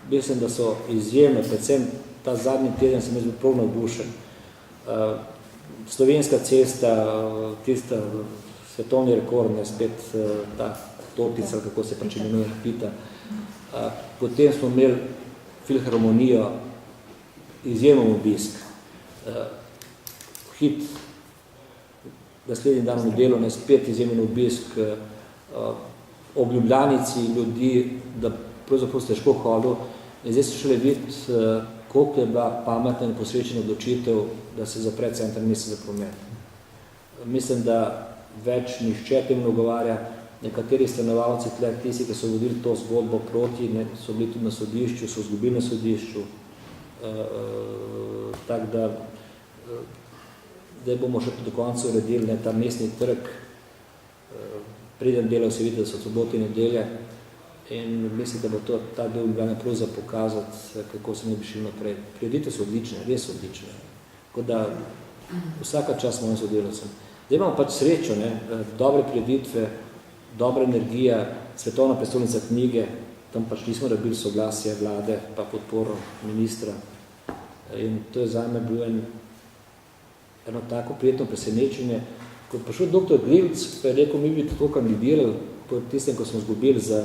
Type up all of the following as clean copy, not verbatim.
mislim, da so izjemne, predvsem ta zadnji teden sem jaz prav navdušen. Slovenska cesta, tista svetovni rekord, ne, spet ta tortica, kako se pač imenuje, pita. Potem smo imeli filharmonijo, izjemen obisk. Hit, naslednji dan v delu, ne, spet izjemen obisk, ob Ljubljanici ljudi, da pravzaprav ste težko hodil. In zdaj se šele videti, koliko je bila pametna in posrečena odločitev, da se zapre center mesta za promet. Mislim, da več nihče tem nagovarja. Nekateri stanovalci tle, tisti, ki so vodili to zgodbo proti, ne, so bili tudi na sodišču, so izgubili na sodišču. Tako da, zdaj bomo še do konca uredili, ne, ta mestni trg, preden delal se vidi, da so sobote in nedelje, in mislim, da bo to ta del Ljubljane prav za pokazati, kako se ne bi šli naprej. Prireditve so odlične, res odlične. Tako da vsaka čas mojim sodelavcem. Zdaj imamo pač srečo, ne, dobre prireditve, dobra energija, svetovna prestolnica knjige, tam pač nismo rabili soglasje vlade, pa podporo ministra. In to je zame bilo eno tako prijetno presenečenje. Ko je prišel dr. Glivc, pa je rekel, mi bi tako kandidirali, po tistem, ko smo izgubili za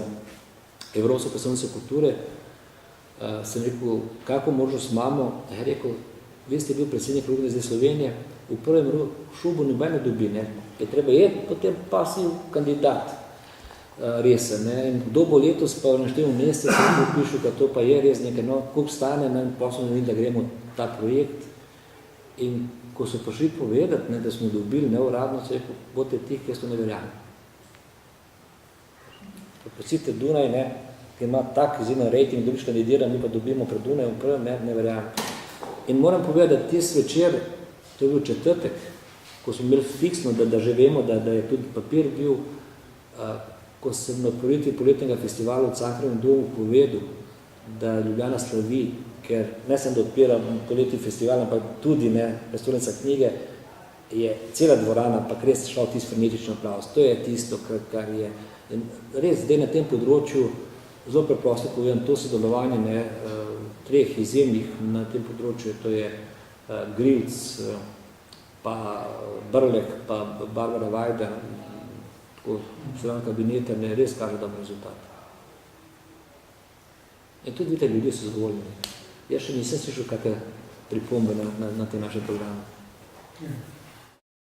Evropsko prestolnico kulture, sem rekel, kako možnost imamo, je rekel, vi ste bil predsednik Republike zdaj Slovenije, v prvem šubu nobene dobi, ne, je treba je, potem pa si kandidat resen, ne, in kdo bo letos pa v naštem mestu se bo pišel, da to pa je res nekaj, no, kup stane, ne, poslom ne, da gremo ta projekt, in ko so prišli povedati, ne, da smo dobili neuradno, se rekel, bote tih, ki so ne verjali. Prosite Dunaj, ne, ki ima tak izjemen rating, dobiš kandidira, mi pa dobimo pred Dunajem, prvem, ne verjali. In moram povedati, da tis večer, to je bil četrtek, ko smo imeli fiksno, da že vemo, da je tudi papir bil, ko sem na otvoritvi poletnega festivala v Cankarjevem domu povedal, da Ljubljana slavi, ker ne sem da odpira poletni festival, ampak tudi ne, prestolnica knjige, je cela dvorana, pa res šel tisti frenetični aplavz. To je tisto, kar je. In res zdaj na tem področju, zelo preprosto povem, to sodelovanje, ne, treh izjemnih na tem področju, to je Grivc, pa Brlek, pa Barbara Vajda, tako vsega kabineta, ne, res kaže dober rezultat. In tudi vidite, ljudje so zadovoljni. Jaz še nisem slišal kakve pripombe na te naše programe.